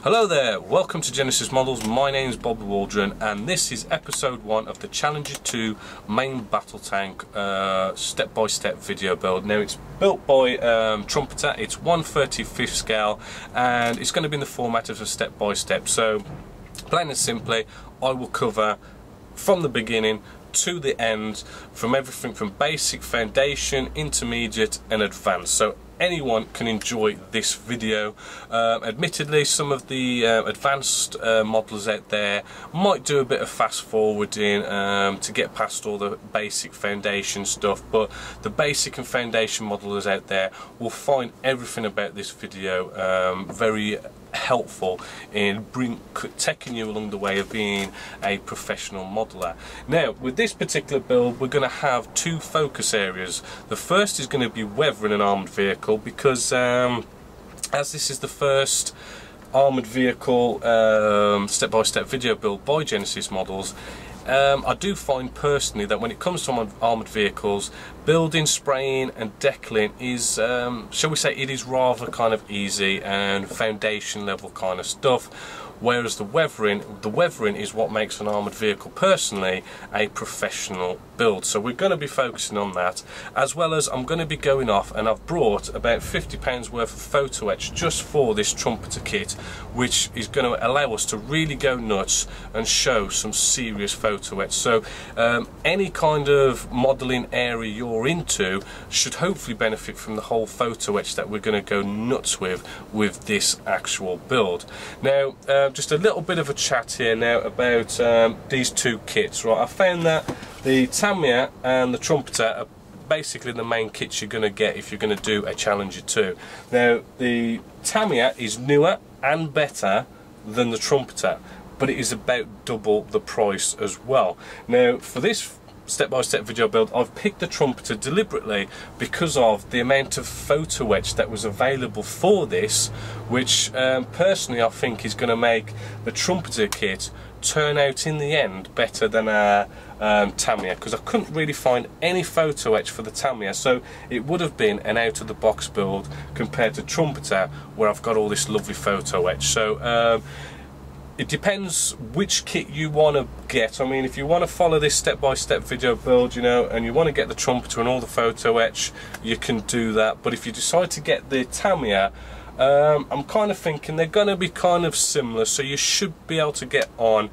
Hello there, welcome to Genesis Models. My name is Bobby Waldron and this is episode 1 of the Challenger 2 main battle tank step-by-step video build. Now it's built by Trumpeter, it's 1/35 scale and it's going to be in the format of a step-by-step. So plain and simply, I will cover from the beginning to the end, from everything from basic, foundation, intermediate and advanced. So anyone can enjoy this video. Admittedly, some of the advanced modelers out there might do a bit of fast forwarding to get past all the basic foundation stuff, but the basic and foundation modelers out there will find everything about this video very helpful in taking you along the way of being a professional modeler. Now with this particular build we're going to have two focus areas. The first is going to be weathering an armoured vehicle because as this is the first armoured vehicle step-by-step video build by Genesis Models, I do find personally that when it comes to armoured vehicles, building, spraying and decaling is, shall we say, it is rather kind of easy and foundation level kind of stuff, whereas the weathering is what makes an armoured vehicle personally a professional build. So we're going to be focusing on that, as well as I'm going to be going off and I've brought about £50 worth of photo etch just for this Trumpeter kit, which is going to allow us to really go nuts and show some serious photo etch. So any kind of modelling area you're into should hopefully benefit from the whole photo etch that we're going to go nuts with this actual build. Now just a little bit of a chat here now about these two kits. Right, I found that the Tamiya and the Trumpeter are basically the main kits you're going to get if you're going to do a Challenger 2. Now the Tamiya is newer and better than the Trumpeter, but it is about double the price as well. Now for this step-by-step video build I've picked the Trumpeter deliberately because of the amount of photo etch that was available for this, which personally I think is going to make the Trumpeter kit turn out in the end better than a Tamiya, because I couldn't really find any photo etch for the Tamiya, so it would have been an out-of-the-box build compared to Trumpeter where I've got all this lovely photo etch. So it depends which kit you want to get. I mean, if you want to follow this step-by-step video build, you know, and you want to get the Trumpeter and all the photo etch, you can do that. But if you decide to get the Tamiya, I'm kind of thinking they're going to be kind of similar, so you should be able to get on.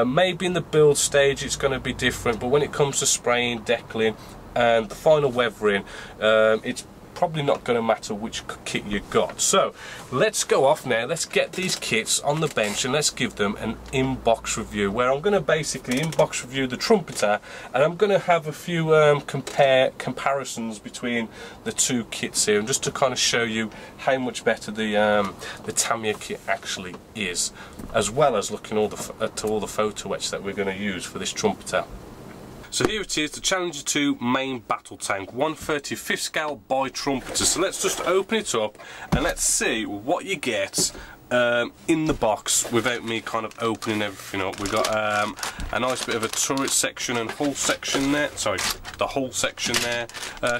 Maybe in the build stage it's going to be different, but when it comes to spraying, decaling and the final weathering, it's probably not going to matter which kit you got. So let's go off now, let's get these kits on the bench and let's give them an in-box review, where I'm going to basically in-box review the Trumpeter and I'm going to have a few comparisons between the two kits here, and just to kind of show you how much better the Tamiya kit actually is, as well as looking at all the photo etch that we're going to use for this Trumpeter. So here it is, the Challenger 2 main battle tank, 1/35 scale by Trumpeter. So let's just open it up and let's see what you get in the box without me kind of opening everything up. We've got a nice bit of a turret section and hull section there. Sorry, the hull section there.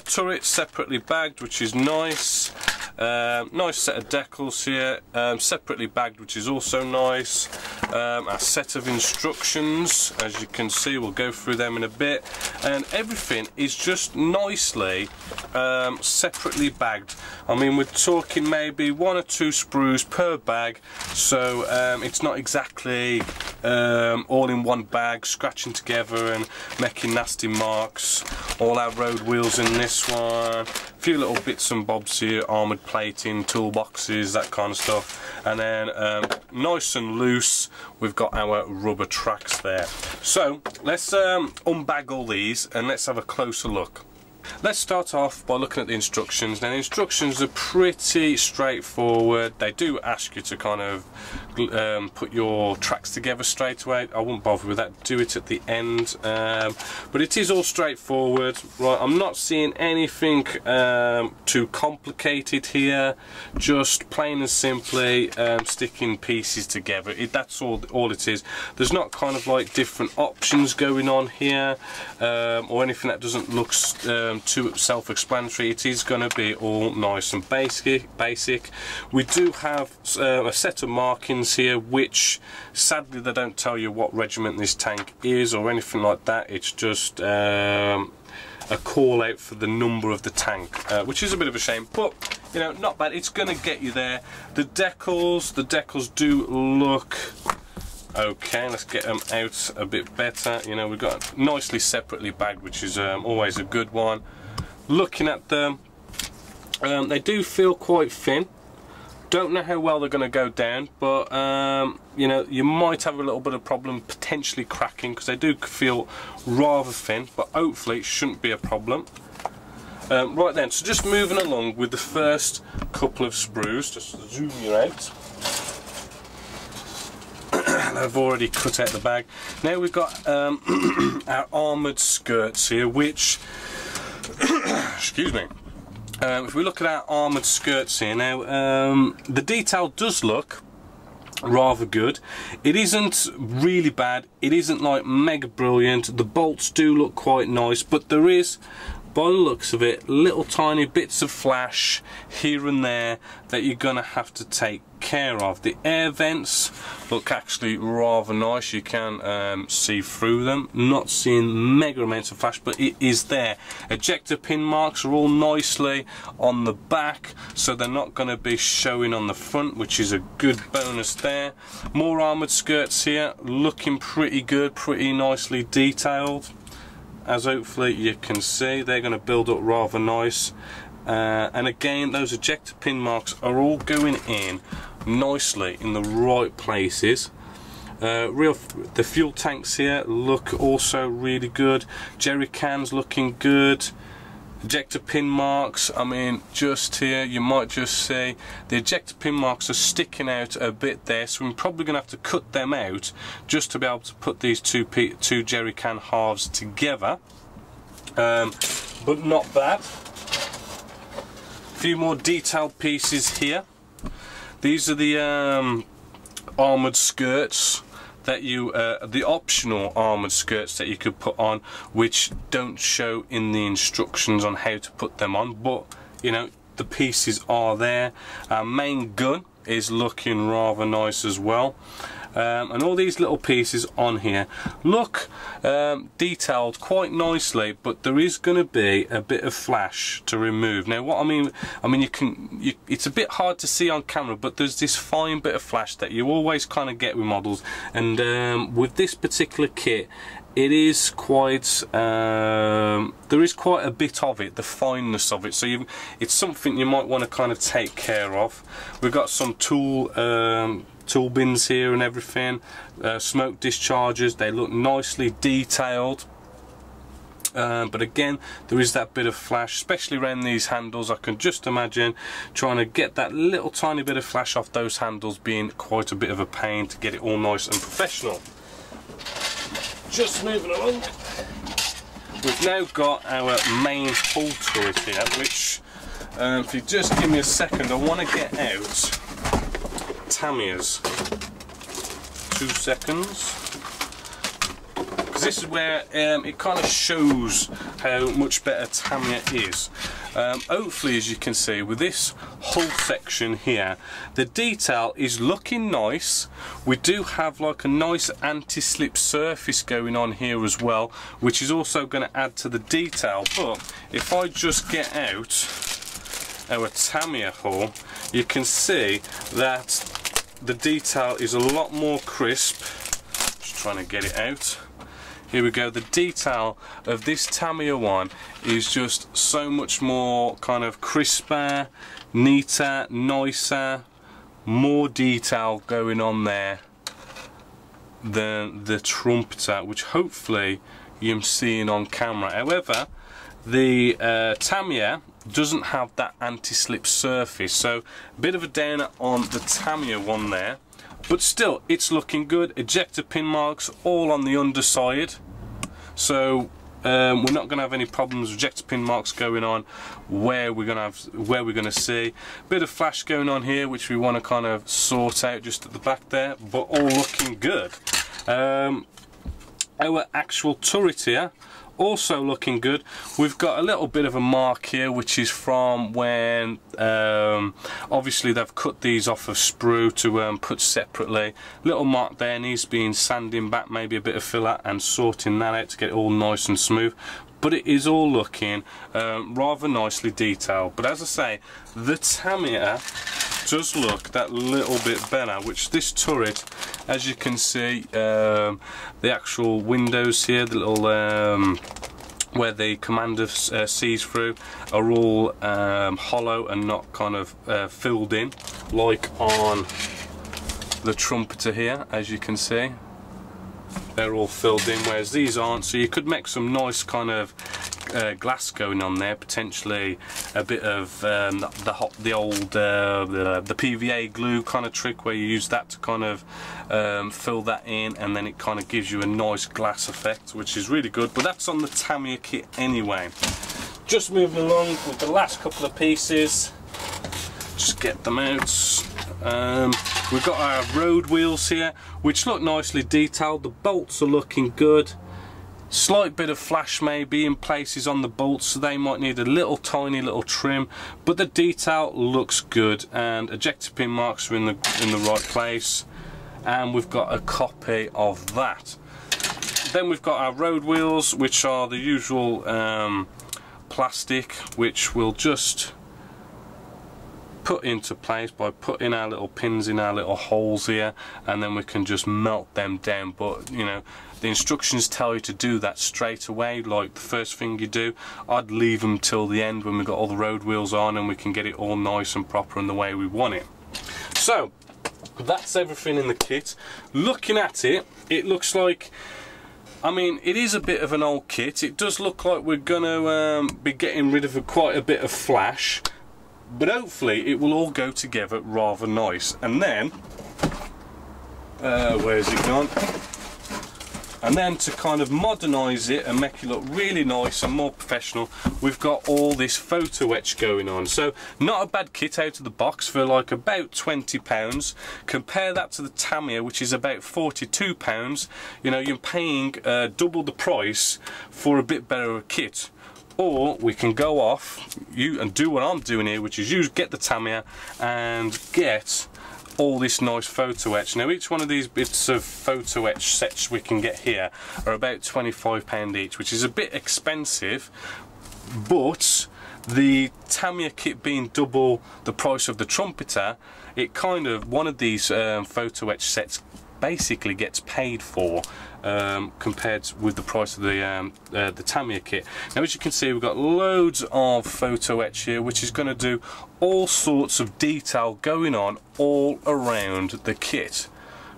Turret separately bagged, which is nice. Nice set of decals here, separately bagged, which is also nice. A set of instructions, as you can see, we'll go through them in a bit, and everything is just nicely separately bagged. I mean, we're talking maybe 1 or 2 sprues per bag, so it's not exactly all in one bag, scratching together and making nasty marks. All our road wheels in this one, a few little bits and bobs here, armoured plating, toolboxes, that kind of stuff, and then nice and loose we've got our rubber tracks there. So let's unbag all these and let's have a closer look. Let's start off by looking at the instructions. Now the instructions are pretty straightforward. They do ask you to kind of put your tracks together straight away. I wouldn't bother with that, do it at the end, but it is all straightforward. Right, I'm not seeing anything too complicated here, just plain and simply sticking pieces together. That's all it is. There's not kind of like different options going on here, or anything that doesn't look too self-explanatory. It is going to be all nice and basic. We do have a set of markings here, which sadly they don't tell you what regiment this tank is or anything like that. It's just a call out for the number of the tank, which is a bit of a shame, but you know, not bad. It's going to get you there. The decals do look okay. Let's get them out a bit better. You know, we've got nicely separately bagged, which is always a good one. Looking at them, they do feel quite thin. Don't know how well they're going to go down, but you know, you might have a little bit of problem potentially cracking because they do feel rather thin, but hopefully it shouldn't be a problem. Right then, so just moving along with the first couple of sprues, just zoom you out. I've already cut out the bag. Now we've got our armoured skirts here, which, excuse me, if we look at our armoured skirts here now, the detail does look rather good. It isn't really bad, it isn't like mega brilliant. The bolts do look quite nice, but there is, by the looks of it, little tiny bits of flash here and there that you're gonna have to take care of. The air vents look actually rather nice. You can see through them. Not seeing mega amounts of flash, but it is there. Ejector pin marks are all nicely on the back, so they're not going to be showing on the front, which is a good bonus there. More armoured skirts here, looking pretty good, pretty nicely detailed. As hopefully you can see, they're going to build up rather nice. And again, those ejector pin marks are all going in nicely in the right places. The fuel tanks here look also really good. Jerry cans looking good. Ejector pin marks, I mean, just here you might just see the ejector pin marks are sticking out a bit there, so we're probably going to have to cut them out just to be able to put these two jerry can halves together. But not bad. A few more detailed pieces here. These are the armoured skirts that you, the optional armoured skirts that you could put on, which don't show in the instructions on how to put them on, but you know, the pieces are there. Our main gun is looking rather nice as well. And all these little pieces on here look detailed quite nicely, but there is going to be a bit of flash to remove. Now what I mean it's a bit hard to see on camera, but there's this fine bit of flash that you always kind of get with models, and with this particular kit it is quite there is quite a bit of it, the fineness of it, so it's something you might want to kind of take care of. We've got some tool bins here and everything, smoke dischargers, they look nicely detailed, but again there is that bit of flash, especially around these handles. I can just imagine trying to get that little tiny bit of flash off those handles being quite a bit of a pain to get it all nice and professional. Just moving along, we've now got our main hull turret here, which if you just give me a second, I want to get out Tamiya's. 2 seconds, because this is where it kind of shows how much better Tamiya is. Hopefully, as you can see with this hull section here, the detail is looking nice. We do have like a nice anti-slip surface going on here as well, which is also going to add to the detail. But if I just get out our Tamiya hull, you can see that the detail is a lot more crisp. Just trying to get it out. Here we go. The detail of this Tamiya one is just so much more kind of crisper, neater, nicer, more detail going on there than the Trumpeter, which hopefully you're seeing on camera. However, the Tamiya doesn't have that anti-slip surface, so a bit of a downer on the Tamiya one there, but still it's looking good. Ejector pin marks all on the underside, so we're not going to have any problems with ejector pin marks going on where we're going to see a bit of flash going on here, which we want to kind of sort out just at the back there, but all looking good. Our actual turret here Also looking good. We've got a little bit of a mark here, which is from when obviously they've cut these off of sprue to put separately. Little mark there, needs being sanding back, maybe a bit of filler and sorting that out to get it all nice and smooth. But it is all looking rather nicely detailed. But as I say, the Tamiya does look that little bit better, which this turret, as you can see, the actual windows here, the little where the commander sees through, are all hollow and not kind of filled in like on the trumpeter here. As you can see, they're all filled in, whereas these aren't. So you could make some nice kind of glass going on there, potentially a bit of the old PVA glue kind of trick, where you use that to kind of fill that in, and then it kind of gives you a nice glass effect, which is really good. But that's on the Tamiya kit anyway. Just moving along with the last couple of pieces, just get them out. We've got our road wheels here, which look nicely detailed. The bolts are looking good. Slight bit of flash maybe in places on the bolts, so they might need a little tiny little trim, but the detail looks good, and ejector pin marks are in the right place, and we've got a copy of that. Then we've got our road wheels, which are the usual plastic, which we'll just put into place by putting our little pins in our little holes here, and then we can just melt them down. But you know, the instructions tell you to do that straight away, like the first thing you do. I'd leave them till the end when we've got all the road wheels on and we can get it all nice and proper in the way we want it. So that's everything in the kit. Looking at it, it looks like, I mean, it is a bit of an old kit. It does look like we're gonna be getting rid of quite a bit of flash, but hopefully it will all go together rather nice. And then where's it gone? And then to kind of modernise it and make it look really nice and more professional, we've got all this photo etch going on. So not a bad kit out of the box for like about £20. Compare that to the Tamiya, which is about £42. You know, you're paying double the price for a bit better kit. Or we can go off and do what I'm doing here, which is get the Tamiya and get all this nice photo etch. Now each one of these bits of photo etch sets we can get here are about £25 each, which is a bit expensive, but the Tamiya kit being double the price of the trumpeter, it kind of, one of these photo etch sets basically gets paid for compared with the price of the Tamiya kit. Now as you can see, we've got loads of photo etch here, which is going to do all sorts of detail going on all around the kit.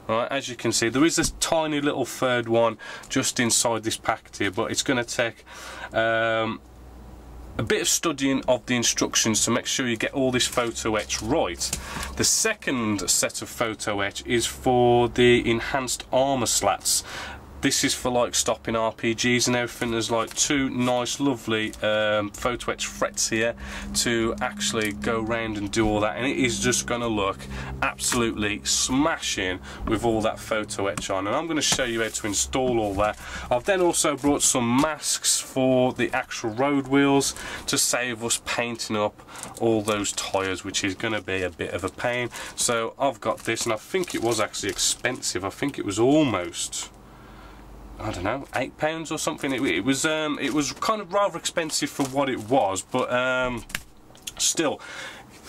Right, as you can see, there is this tiny little third one just inside this packet here, but it's going to take a bit of studying of the instructions to make sure you get all this photo etch right. The second set of photo etch is for the enhanced armor slats. This is for like stopping RPGs and everything. There's like two nice lovely photo etch frets here to actually go round and do all that, and it is just going to look absolutely smashing with all that photo etch on. And I'm going to show you how to install all that. I've then also brought some masks for the actual road wheels to save us painting up all those tyres, which is going to be a bit of a pain. So I've got this, and I think it was actually expensive. I think it was almost, I don't know, £8 or something. It was kind of rather expensive for what it was, but still,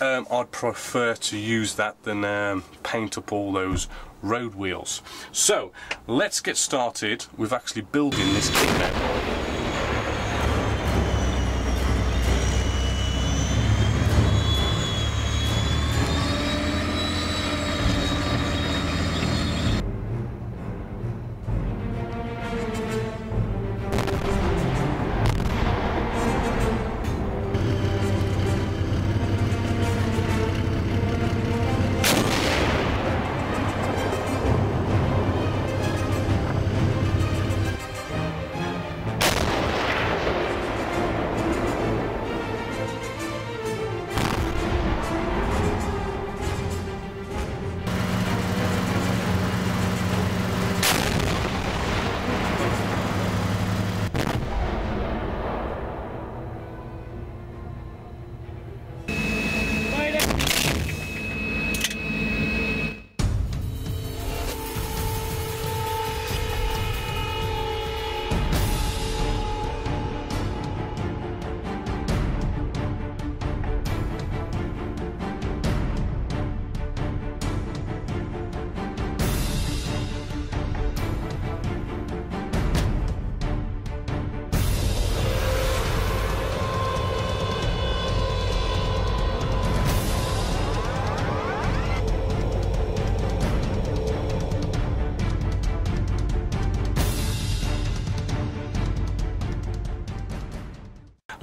I'd prefer to use that than paint up all those road wheels. So let's get started with actually building this kit now.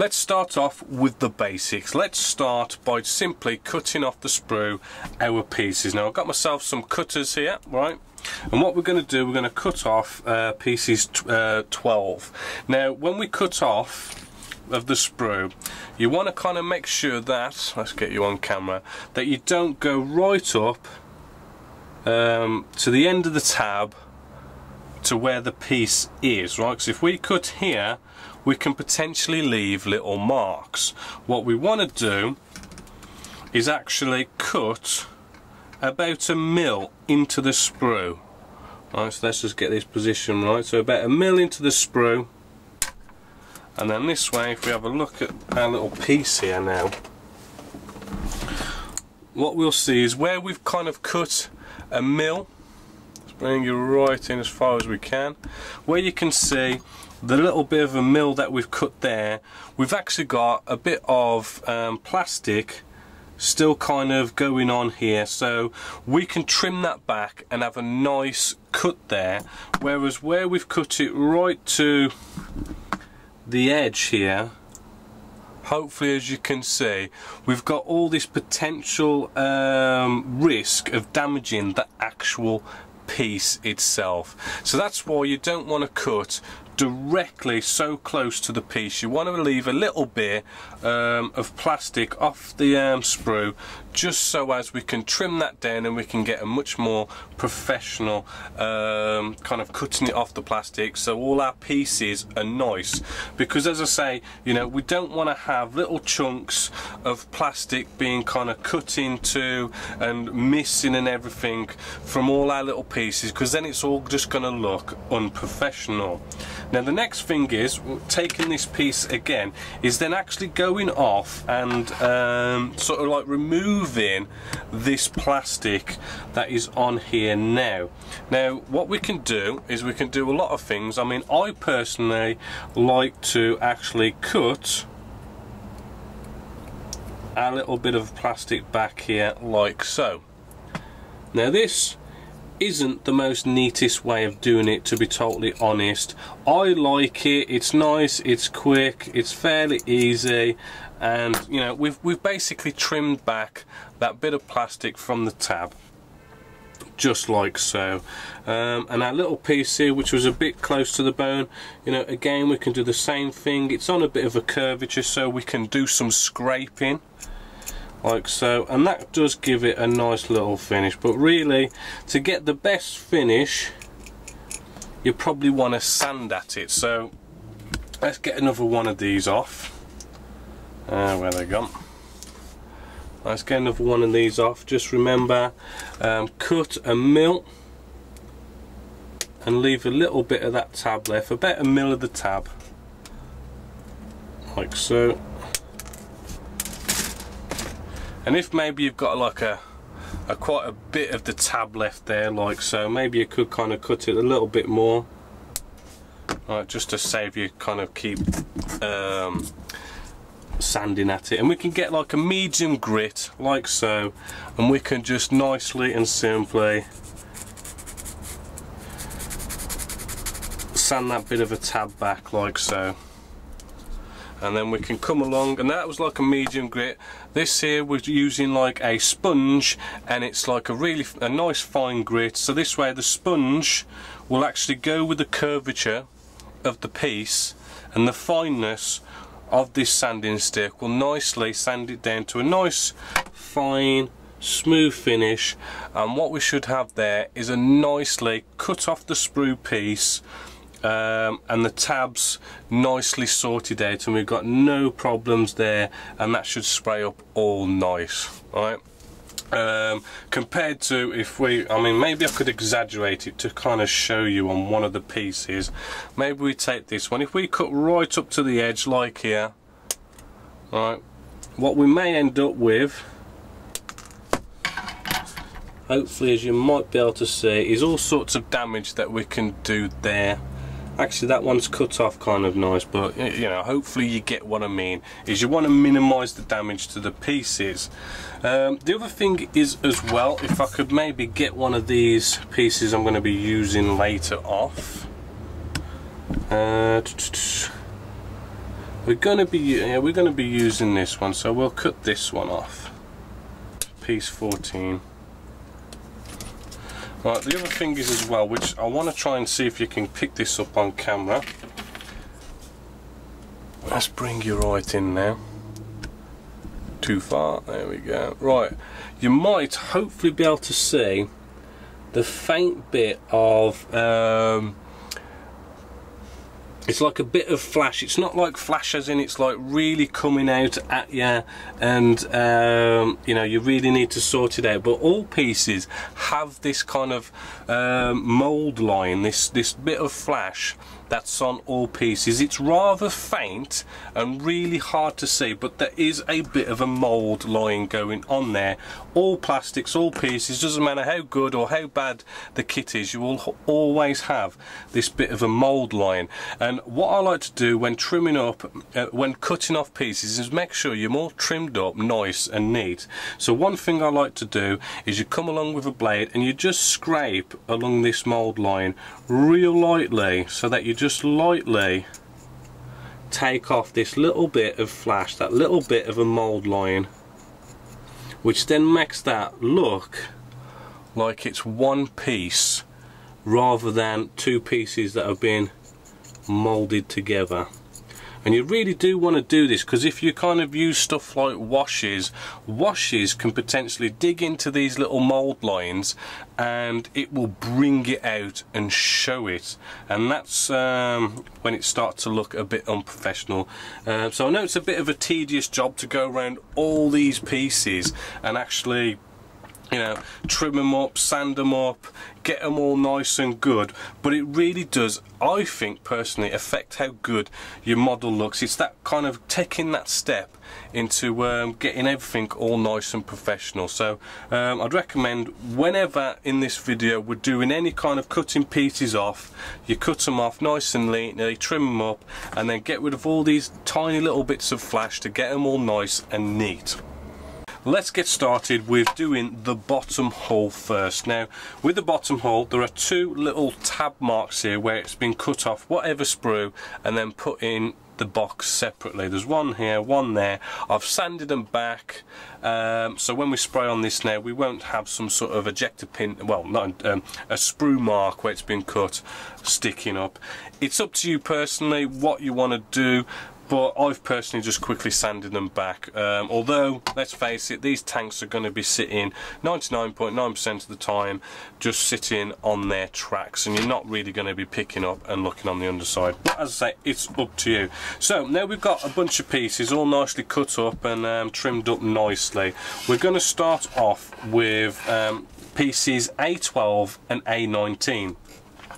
let's start off with the basics. Let's start by simply cutting off the sprue our pieces. Now I've got myself some cutters here, right? And what we're going to do, we're going to cut off pieces 12. Now when we cut off of the sprue, you want to kind of make sure that, let's get you on camera, that you don't go right up to the end of the tab to where the piece is, right? Because if we cut here, we can potentially leave little marks. What we want to do is actually cut about 1 mil into the sprue. Right, so let's just get this position right. So about 1 mil into the sprue, and then this way, if we have a look at our little piece here now, what we'll see is where we've kind of cut 1 mil. Let's bring you right in as far as we can. Where you can see the little bit of 1 mil that we've cut there, we've actually got a bit of plastic still kind of going on here, so we can trim that back and have a nice cut there, whereas where we've cut it right to the edge here, hopefully as you can see, we've got all this potential risk of damaging the actual piece itself. So that's why you don't want to cut directly so close to the piece. You want to leave a little bit of plastic off the sprue, just so as we can trim that down and we can get a much more professional kind of cutting it off the plastic, so all our pieces are nice. Because as I say, you know, we don't want to have little chunks of plastic being kind of cut into and missing and everything from all our little pieces, because then it's all just going to look unprofessional. Now the next thing is, taking this piece again, is then actually going off and sort of like removing this plastic that is on here now. Now what we can do is we can do a lot of things. I mean, I personally like to actually cut a little bit of plastic back here like so. Now this isn't the most neatest way of doing it, to be totally honest. I like it, it's nice, it's quick, it's fairly easy, and you know, we've basically trimmed back that bit of plastic from the tab, just like so. And our little piece here, which was a bit close to the bone, you know, again we can do the same thing. It's on a bit of a curvature, so we can do some scraping like so, and that does give it a nice little finish. But really, to get the best finish, you probably want to sand at it. So let's get another one of these off. Where they gone? Let's get another one of these off. Just remember, cut 1 mil and leave a little bit of that tab left, about 1 mil of the tab, like so. And if maybe you've got like quite a bit of the tab left there, like so, maybe you could kind of cut it a little bit more, right, just to save you kind of keep sanding at it. And we can get like a medium grit like so, and we can just nicely and simply sand that bit of a tab back like so. And then we can come along, and that was like a medium grit. This here was using like a sponge, and it's like a nice fine grit. So this way the sponge will actually go with the curvature of the piece, and the fineness of this sanding stick will nicely sand it down to a nice fine smooth finish. And what we should have there is a nicely cut off the sprue piece, and the tabs nicely sorted out, and we've got no problems there, and that should spray up all nice, right? Compared to if I mean, maybe I could exaggerate it to kind of show you on one of the pieces. Maybe we take this one, if we cut right up to the edge like here, right, what we may end up with, hopefully as you might be able to see, is all sorts of damage that we can do there. Actually that one's cut off kind of nice, but you know, hopefully you get what I mean, is you want to minimise the damage to the pieces. The other thing is as well, if I could maybe get one of these pieces I'm going to be using later off. we're going to be using this one, so we'll cut this one off. Piece 14. Right, the other thing is as well, which I want to try and see if you can pick this up on camera. Let's bring you right in now. Too far, there we go. Right, you might hopefully be able to see the faint bit of it's like a bit of flash. It's not like flash as in it's like really coming out at you, and you know, you really need to sort it out. But all pieces have this kind of mold line, this bit of flash that's on all pieces. It's rather faint and really hard to see, but there is a bit of a mold line going on there. All plastics, all pieces, doesn't matter how good or how bad the kit is, you will always have this bit of a mold line. And what I like to do when trimming up, when cutting off pieces, is make sure you're all trimmed up nice and neat. So one thing I like to do is you come along with a blade and you just scrape along this mold line real lightly, so that you just lightly take off this little bit of flash, that little bit of a mold line, which then makes that look like it's one piece rather than two pieces that have been molded together. And you really do want to do this, because if you kind of use stuff like washes can potentially dig into these little mold lines and it will bring it out and show it, and that's when it starts to look a bit unprofessional. So I know it's a bit of a tedious job to go around all these pieces and actually, you know, trim them up, sand them up, get them all nice and good, but it really does, I think personally, affect how good your model looks. It's that kind of taking that step into getting everything all nice and professional. So I'd recommend, whenever in this video we're doing any kind of cutting pieces off, you cut them off nice and neatly, trim them up, and then get rid of all these tiny little bits of flash to get them all nice and neat. Let's get started with doing the bottom hole first. Now, with the bottom hole, there are two little tab marks here where it's been cut off whatever sprue and then put in the box separately. There's one here, one there. I've sanded them back, so when we spray on this now, we won't have some sort of ejector pin, well, not a sprue mark where it's been cut sticking up. It's up to you personally what you want to do, but I've personally just quickly sanded them back. Although, let's face it, these tanks are going to be sitting 99.9% of the time just sitting on their tracks, and you're not really going to be picking up and looking on the underside. But as I say, it's up to you. So now we've got a bunch of pieces all nicely cut up and trimmed up nicely. We're going to start off with pieces A12 and A19.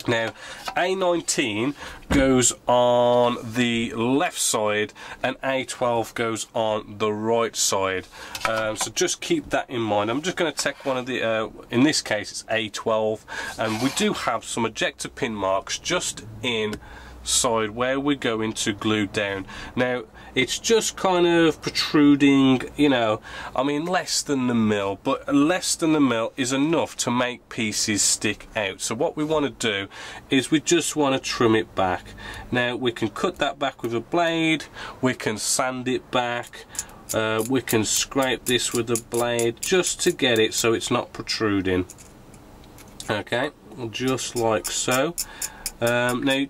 Now, A19 goes on the left side and A12 goes on the right side, so just keep that in mind. I'm just going to take one of the, in this case it's A12, and we do have some ejector pin marks just inside where we're going to glue down. Now, it's just kind of protruding, you know, I mean less than the mil, but less than the mil is enough to make pieces stick out. So what we want to do is we just want to trim it back. Now we can cut that back with a blade, we can sand it back, we can scrape this with a blade just to get it so it's not protruding. Okay, just like so. Now,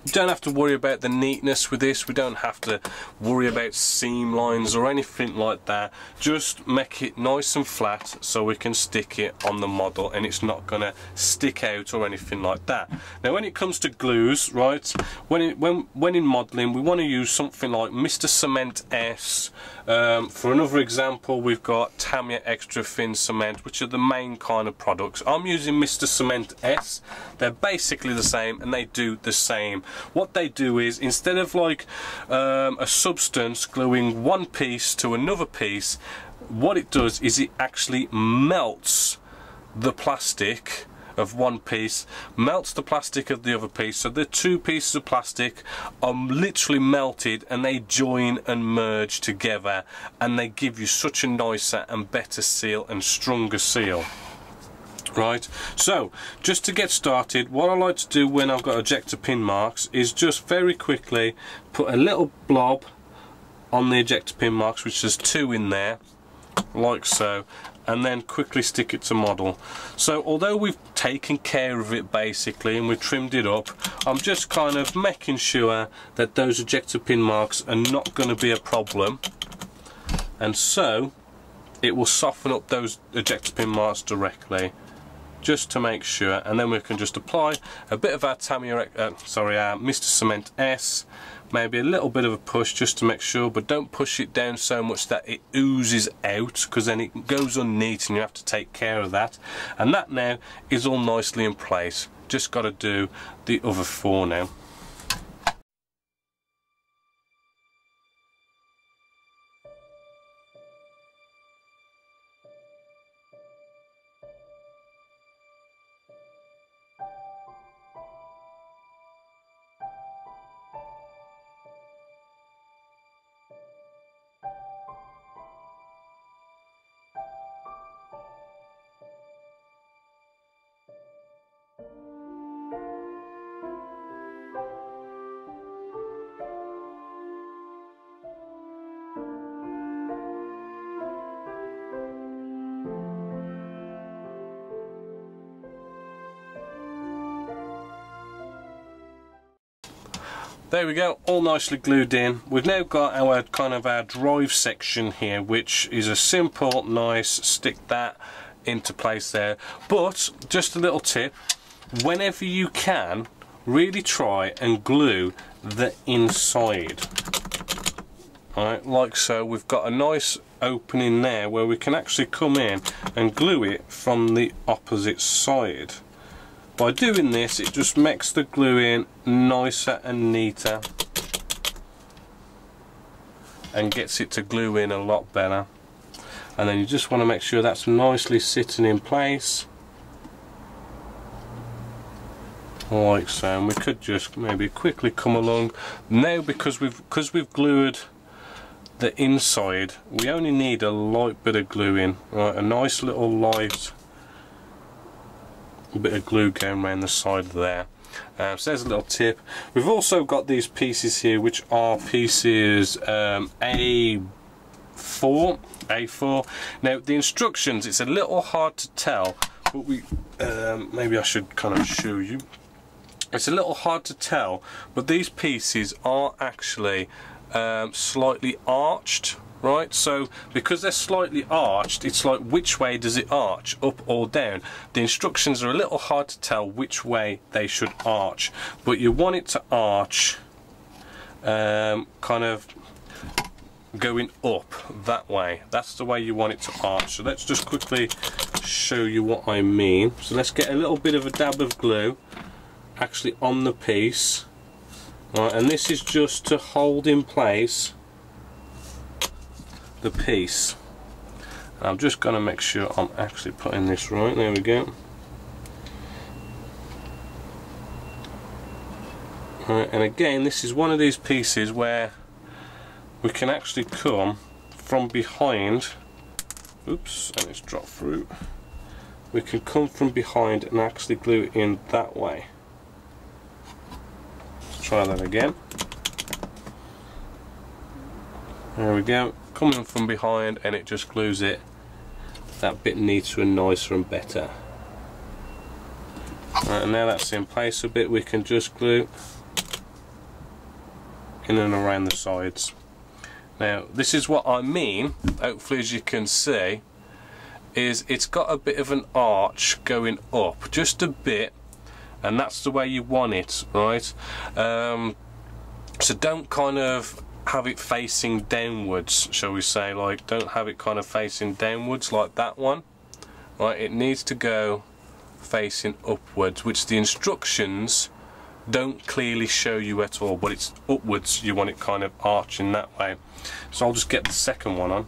you don't have to worry about the neatness with this. We don't have to worry about seam lines or anything like that. Just make it nice and flat so we can stick it on the model and it's not going to stick out or anything like that. Now, when it comes to glues, right, when in modelling, we want to use something like Mr. Cement S. For another example, we've got Tamiya Extra Thin Cement, which are the main kind of products. I'm using Mr. Cement S. They're basically the same and they do the same. What they do is, instead of like a substance gluing one piece to another piece, what it does is it actually melts the plastic of one piece, melts the plastic of the other piece, so the two pieces of plastic are literally melted and they join and merge together, and they give you such a nicer and better seal and stronger seal. Right, so just to get started, what I like to do when I've got ejector pin marks is just very quickly put a little blob on the ejector pin marks, which there's 2 in there, like so, and then quickly stick it to model. So although we've taken care of it basically and we've trimmed it up, I'm just kind of making sure that those ejector pin marks are not going to be a problem, and so it will soften up those ejector pin marks directly, just to make sure. And then we can just apply a bit of our our Mr. Cement S, maybe a little bit of a push just to make sure, but don't push it down so much that it oozes out, because then it goes unneat and you have to take care of that. And that now is all nicely in place. Just got to do the other 4 now. There we go, all nicely glued in. We've now got our kind of our drive section here, which is a simple, nice, stick that into place there. But just a little tip, whenever you can, really try and glue the inside. Alright, like so. We've got a nice opening there where we can actually come in and glue it from the opposite side. By doing this, it just makes the gluing nicer and neater and gets it to glue in a lot better. And then you just want to make sure that's nicely sitting in place, like so. And we could just maybe quickly come along now, because we've glued the inside, we only need a light bit of glue in, right? A nice little light bit of glue going around the side there. So there's a little tip. We've also got these pieces here, which are pieces A4. Now the instructions, it's a little hard to tell, but we maybe I should kind of show you. It's a little hard to tell, but these pieces are actually slightly arched. Right, so because they're slightly arched, it's like, which way does it arch, up or down? The instructions are a little hard to tell which way they should arch, but you want it to arch kind of going up that way. That's the way you want it to arch. So let's just quickly show you what I mean. So let's get a little bit of a dab of glue actually on the piece. Right, and this is just to hold in place the piece. And I'm just going to make sure I'm actually putting this right. There we go. Right, and again, this is one of these pieces where we can actually come from behind. Oops, and it's dropped through. We can come from behind and actually glue it in that way. Let's try that again. There we go. Coming from behind, and it just glues it that bit neater and nicer and better. Right, and now that's in place a bit, we can just glue in and around the sides. Now this is what I mean, hopefully, as you can see, is it's got a bit of an arch going up, just a bit, and that's the way you want it, right? So don't kind of have it facing downwards, shall we say, like don't have it kind of facing downwards like that one, right? It needs to go facing upwards, which the instructions don't clearly show you at all, but it's upwards. You want it kind of arching that way. So I'll just get the second one on.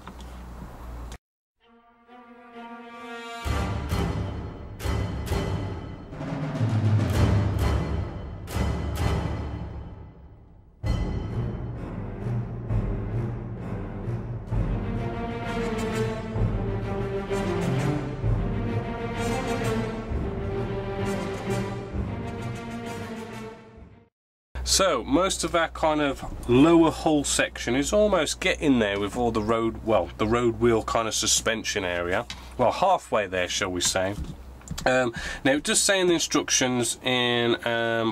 So most of our kind of lower hull section is almost getting there with all the road, well, the road wheel kind of suspension area. Well, halfway there, shall we say. Now it does say in the instructions in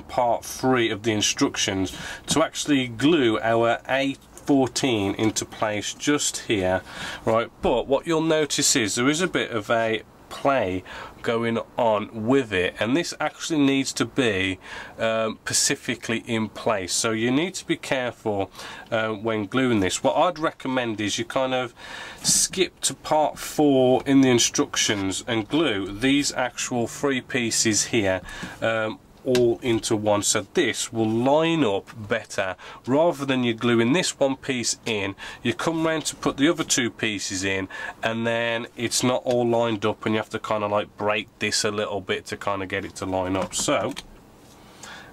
part 3 of the instructions to actually glue our A14 into place just here, right? But what you'll notice is there is a bit of a play going on with it, and this actually needs to be specifically in place, so you need to be careful when gluing this. What I'd recommend is you kind of skip to part 4 in the instructions and glue these actual 3 pieces here all into one, so this will line up better. Rather than you gluing this one piece in, you come round to put the other 2 pieces in, and then it's not all lined up and you have to kind of like break this a little bit to kind of get it to line up. So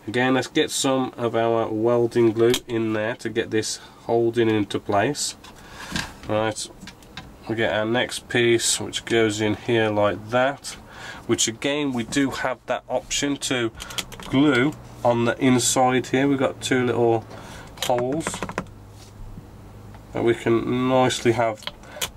again, let's get some of our welding glue in there to get this holding into place. Right, we get our next piece which goes in here like that, which again we do have that option to glue on the inside here. We've got 2 little holes that we can nicely have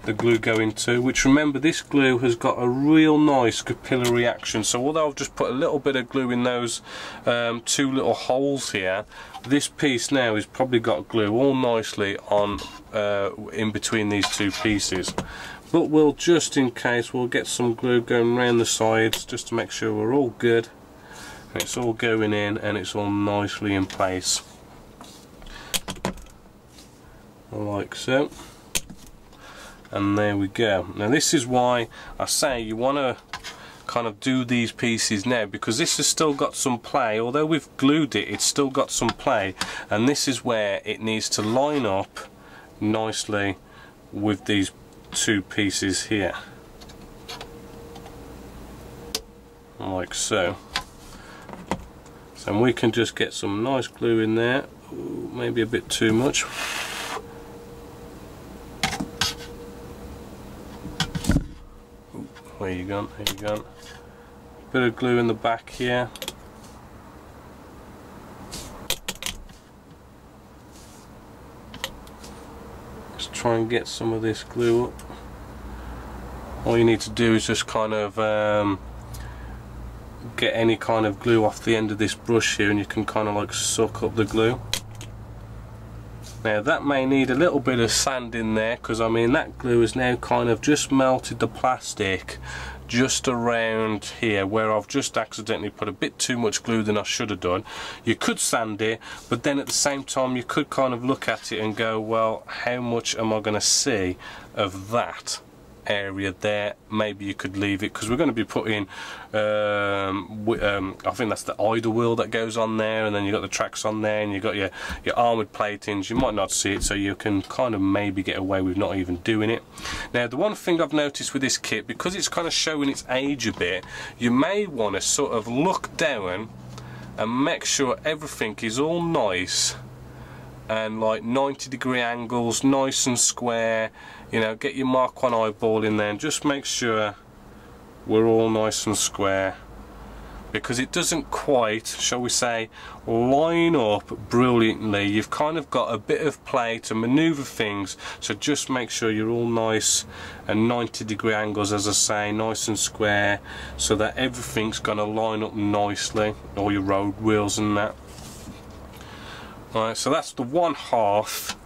the glue go into, which, remember, this glue has got a real nice capillary action, so although I've just put a little bit of glue in those 2 little holes here, this piece now has probably got glue all nicely on in between these 2 pieces. But we'll, just in case, we'll get some glue going around the sides just to make sure we're all good and it's all going in and it's all nicely in place, like so. And there we go. Now this is why I say you want to kind of do these pieces now, because this has still got some play. Although we've glued it, it's still got some play, and this is where it needs to line up nicely with these 2 pieces here, like so. So we can just get some nice glue in there. Ooh, maybe a bit too much. Ooh, where you gone? There you gone. Bit of glue in the back here. Let's try and get some of this glue up. All you need to do is just kind of get any kind of glue off the end of this brush here, and you can kind of like suck up the glue. Now that may need a little bit of sand in there, because I mean that glue has now kind of just melted the plastic just around here, where I've just accidentally put a bit too much glue than I should have done. You could sand it, but then at the same time you could kind of look at it and go, well, how much am I going to see of that area there? Maybe you could leave it, because we're going to be putting I think that's the idle wheel that goes on there, and then you've got the tracks on there, and you've got your armoured platings. You might not see it, so you can kind of maybe get away with not even doing it. Now the one thing I've noticed with this kit, because it's kind of showing its age a bit, you may want to sort of look down and make sure everything is all nice and like 90-degree angles, nice and square. You know, get your Mark 1 eyeball in there and just make sure we're all nice and square, because it doesn't quite, shall we say, line up brilliantly. You've kind of got a bit of play to maneuver things, so just make sure you're all nice and 90-degree angles, as I say, nice and square, so that everything's going to line up nicely, all your road wheels and that. Right, so that's the 1/2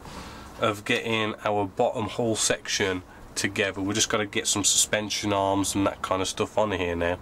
of getting our bottom hull section together. We're just got to get some suspension arms and that kind of stuff on here now.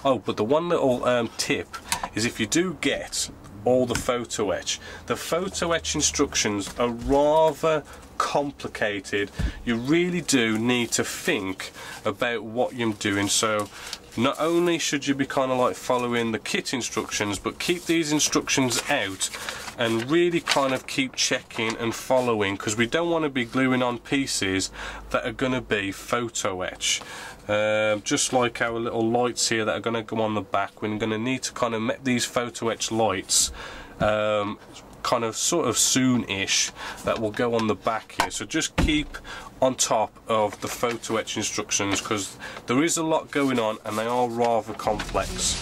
Oh, but the one little tip is, if you do get all the photo etch, the photo etch instructions are rather complicated. You really do need to think about what you're doing. So not only should you be kind of like following the kit instructions, but keep these instructions out and really kind of keep checking and following, because we don't want to be gluing on pieces that are going to be photo etch. Just like our little lights here that are going to go on the back, we're going to need to kind of make these photo etch lights kind of sort of soon-ish, that will go on the back here. So just keep on top of the photo etch instructions, because there is a lot going on and they are rather complex.